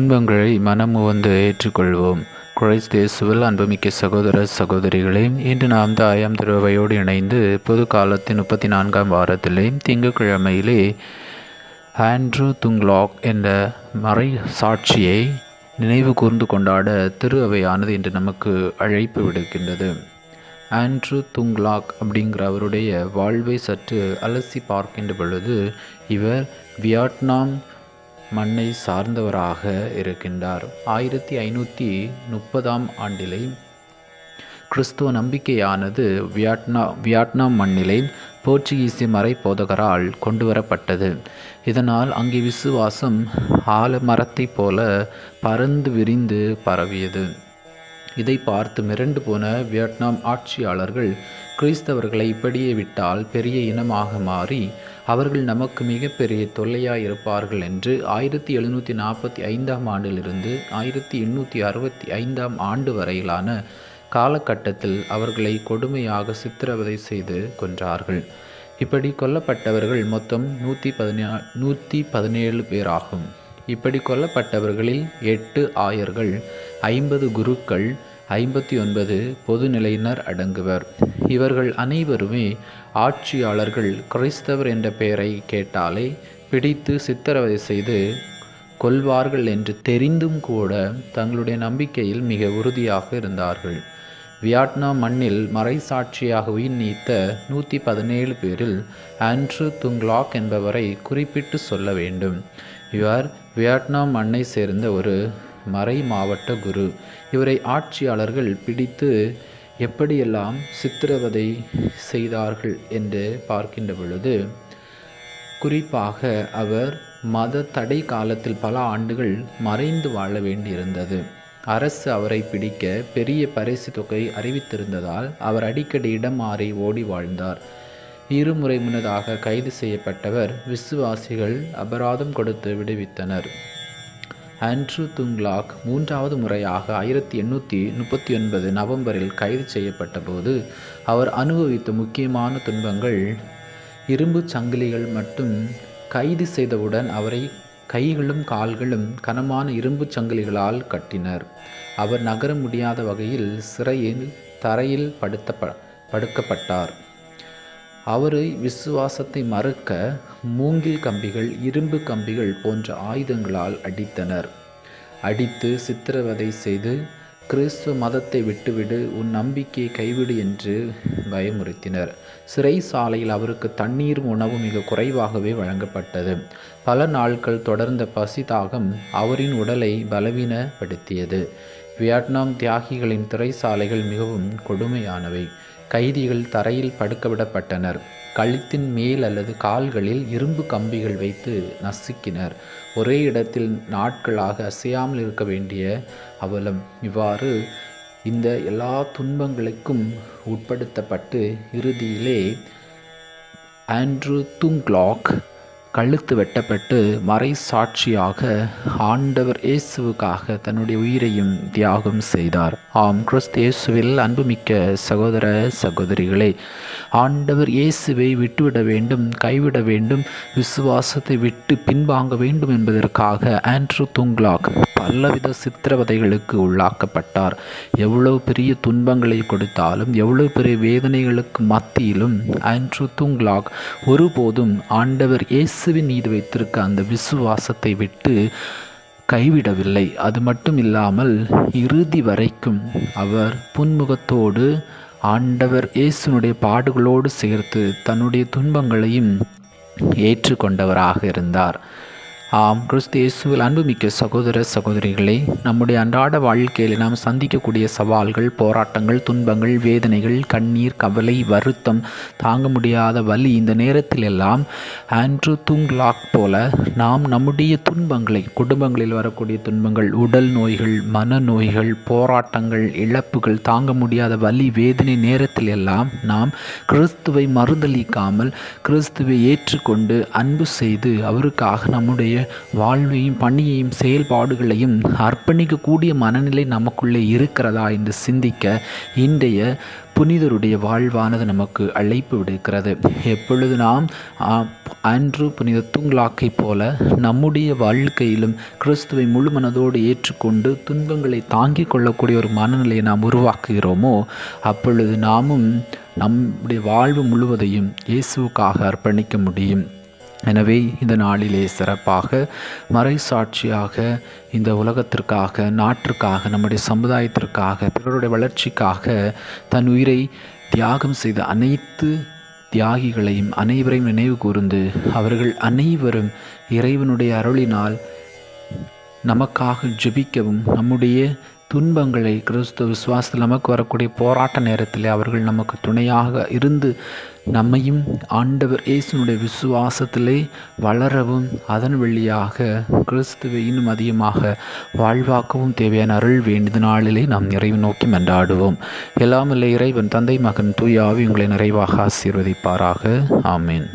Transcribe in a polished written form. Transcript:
துன்பங்களை மனமுவந்து ஏற்றுக்கொள்வோம். கிறிஸ்து இயேசுவில் அன்புமிக்க சகோதர சகோதரிகளே, இன்று நாம் தாயாம் திருவையோடு இணைந்து பொது காலத்தின் 34ஆம் வாரத்திலே திங்கட்கிழமையிலே ஆண்ட்ரூ துங்லாக் என்ற மறை சாட்சியை நினைவு கூர்ந்து கொண்டாட திரு அவையானது இன்று நமக்கு அழைப்பு விடுக்கின்றது. ஆண்ட்ரூ துங்லாக் அப்படிங்கிற அவருடைய வாழ்வை சற்று அலசி பார்க்கின்ற பொழுது இவர் வியட்நாம் மண்ணை சார்ந்தவராக இருக்கின்றார். 1530ஆம் ஆண்டிலே கிறிஸ்துவ நம்பிக்கையானது வியட்நாம் மண்ணிலே போர்ச்சுகீசிய மறை போதகரால் கொண்டு வரப்பட்டது. இதனால் அங்கே விசுவாசம் ஆலமரத்தை போல பறந்து விரிந்து பரவியது. இதை பார்த்து மிரண்டு போன வியட்நாம் ஆட்சியாளர்கள் கிறிஸ்தவர்களை இப்படியே விட்டால் பெரிய இனமாக மாறி அவர்கள் நமக்கு மிகப்பெரிய தொல்லையாயிருப்பார்கள் என்று 1745ஆம் ஆண்டிலிருந்து 1865ஆம் ஆண்டு வரையிலான காலகட்டத்தில் அவர்களை கொடுமையாக சித்திரவதை செய்து கொன்றார்கள். இப்படி கொல்லப்பட்டவர்கள் மொத்தம் 117 பேராகும். இப்படி கொல்லப்பட்டவர்களில் 8 ஆயர்கள், 50 குருக்கள், 59 பொதுநிலையினர் அடங்குவர். இவர்கள் அனைவருமே ஆட்சியாளர்கள் கிறிஸ்தவர் என்ற பெயரை கேட்டாலே பிடித்து சித்திரவதை செய்து கொல்வார்கள் என்று தெரிந்தும் கூட தங்களுடைய நம்பிக்கையில் மிக உறுதியாக இருந்தார்கள். வியட்நாம் மண்ணில் மறைசாட்சியாக உயிர் நீத்த 117 பேரில் ஆண்ட்ரூ துங்லாக் என்பவரை குறிப்பிட்டு சொல்ல வேண்டும். இவர் வியட்நாம் மண்ணை சேர்ந்த ஒரு மறை மாவட்ட குரு. இவரை ஆட்சியாளர்கள் பிடித்து எப்படியெல்லாம் சித்திரவதை செய்தார்கள் என்று பார்க்கின்ற பொழுது, குறிப்பாக அவர் மத தடை காலத்தில் பல ஆண்டுகள் மறைந்து வாழ வேண்டியிருந்தது. அரசு அவரை பிடிக்க பெரிய பரிசு தொகை அறிவித்திருந்ததால் அவர் அடிக்கடி இடம் மாறி ஓடி வாழ்ந்தார். இருமுறை முன்னதாக கைது செய்யப்பட்டவர் விசுவாசிகள் அபராதம் கொடுத்து விடுவித்தனர். ஆண்ட்ரூ துங்லாக் 3வது முறையாக 1839 நவம்பரில் கைது செய்யப்பட்ட போது அவர் அனுபவித்த முக்கியமான துன்பங்கள் இரும்பு சங்கிலிகள் மட்டும். கைது செய்தவுடன் அவரை கைகளும் கால்களும் கனமான இரும்பு சங்கிலிகளால் கட்டினர். அவர் நகர முடியாத வகையில் சிறையில் தரையில் படுக்கப்பட்டார். அவரை விசுவாசத்தை மறுக்க மூங்கில் கம்பிகள், இரும்பு கம்பிகள் போன்ற ஆயுதங்களால் அடித்தனர். அடித்து சித்திரவதை செய்து கிறிஸ்துவ மதத்தை விட்டுவிடு, உன் நம்பிக்கையை கைவிடு என்று பயமுறுத்தினர். சிறை சாலையில் அவருக்கு தண்ணீரும் உணவும் மிக குறைவாகவே வழங்கப்பட்டது. பல நாட்கள் தொடர்ந்த பசி தாகம் அவரின் உடலை பலவீனப்படுத்தியது. வியட்நாம் தியாகிகளின் சிறைச்சாலைகள் மிகவும் கொடுமையானவை. கைதிகள் தரையில் படுக்கவிடப்பட்டனர். கழுத்தின் மேல் அல்லது கால்களில் இரும்பு கம்பிகள் வைத்து நசுக்கினர். ஒரே இடத்தில் நாட்களாக அசையாமல் இருக்க வேண்டிய அவலம். இவ்வாறு இந்த எல்லா துன்பங்களுக்கும் உட்படுத்தப்பட்டு இறுதியிலே ஆண்ட்ரூ துங்லாக் கழுத்து வெட்டப்பட்டு மறை சாட்சியாக ஆண்டவர் இயேசுவுக்காக தன்னுடைய உயிரையும் தியாகம் செய்தார். ஆம், கிறிஸ்து இயேசுவில் அன்புமிக்க சகோதர சகோதரிகளே, ஆண்டவர் இயேசுவை விட்டுவிட வேண்டும், கைவிட வேண்டும், விசுவாசத்தை விட்டு பின்வாங்க வேண்டும் என்பதற்காக ஆண்ட்ரூ துங்லாக் பலவித சித்திரவதைகளுக்கு உள்ளாக்கப்பட்டார். எவ்வளவு பெரிய துன்பங்களை கொடுத்தாலும், எவ்வளவு பெரிய வேதனைகளுக்கு மத்தியிலும் ஆண்ட்ரூ துங்லாக் ஒருபோதும் ஆண்டவர் இயேசுவின் மீது வைத்திருக்க அந்த விசுவாசத்தை விட்டு கைவிடவில்லை. அது மட்டும் இல்லாமல் இறுதி வரைக்கும் அவர் புன்முகத்தோடு ஆண்டவர் இயேசுனுடைய பாடுகளோடு சேர்த்து தன்னுடைய துன்பங்களையும் ஏற்றுக்கொண்டவராக இருந்தார். ஆம், கிறிஸ்து இயேசுவில் அன்புமிக்க சகோதர சகோதரிகளே, நம்முடைய அன்றாட வாழ்க்கையில் நாம் சந்திக்கக்கூடிய சவால்கள், போராட்டங்கள், துன்பங்கள், வேதனைகள், கண்ணீர், கவலை, வருத்தம், தாங்க முடியாத வலி, இந்த நேரத்தில் எல்லாம் ஆண்ட்ரூ துங்லாக் போல நாம் நம்முடைய துன்பங்களை, குடும்பங்களில் வரக்கூடிய துன்பங்கள், உடல் நோய்கள், மனநோய்கள், போராட்டங்கள், இழப்புகள், தாங்க முடியாத வலி, வேதனை நேரத்தில் எல்லாம் நாம் கிறிஸ்துவை மறுதலிக்காமல் கிறிஸ்துவை ஏற்றுக்கொண்டு அன்பு செய்து அவருக்காக நம்முடைய வாழ்வையும் பணியையும் செயல்பாடுகளையும் அர்ப்பணிக்கக்கூடிய மனநிலை நமக்குள்ளே இருக்கிறதா என்று சிந்திக்க இன்றைய புனிதருடைய வாழ்வானது நமக்கு அழைப்பு விடுக்கிறது. எப்பொழுது நாம் அன்று புனித தூங்கலாக்கை போல நம்முடைய வாழ்க்கையிலும் கிறிஸ்துவை முழு மனதோடு ஏற்றுக்கொண்டு துன்பங்களை தாங்கிக் கொள்ளக்கூடிய ஒரு மனநிலையை நாம் உருவாக்குகிறோமோ அப்பொழுது நாமும் நம்முடைய வாழ்வு முழுவதையும் இயேசுவுக்காக அர்ப்பணிக்க முடியும். எனவே இந்த நாளிலே சிறப்பாக மறைசாட்சியாக இந்த உலகத்திற்காக, நாட்டிற்காக, நம்முடைய சமுதாயத்திற்காக, பிறருடைய வளர்ச்சிக்காக தன் உயிரை தியாகம் செய்த அனைத்து தியாகிகளையும் அனைவரையும் நினைவு கூர்ந்து அவர்கள் அனைவரும் இறைவனுடைய அருளினால் நமக்காக ஜெபிக்கவும் நம்முடைய துன்பங்களை கிறிஸ்துவ விசுவாசத்தில் நமக்கு வரக்கூடிய போராட்ட நேரத்தில் அவர்கள் நமக்கு துணையாக இருந்து நம்மையும் ஆண்டவர் இயேசுனுடைய விசுவாசத்திலே வளரவும் அதன் வழியாக கிறிஸ்துவை இன்னும் அதிகமாக வாழ்வாக்கவும் தேவையான அருள் வேண்டிய நாளிலே நாம் நிறைவு நோக்கி மன்றாடுவோம். எல்லாம் இல்லை இறைவன் தந்தை மகன் தூய ஆவி உங்களை நிறைவாக ஆசீர்வதிப்பாராக. ஆமீன்.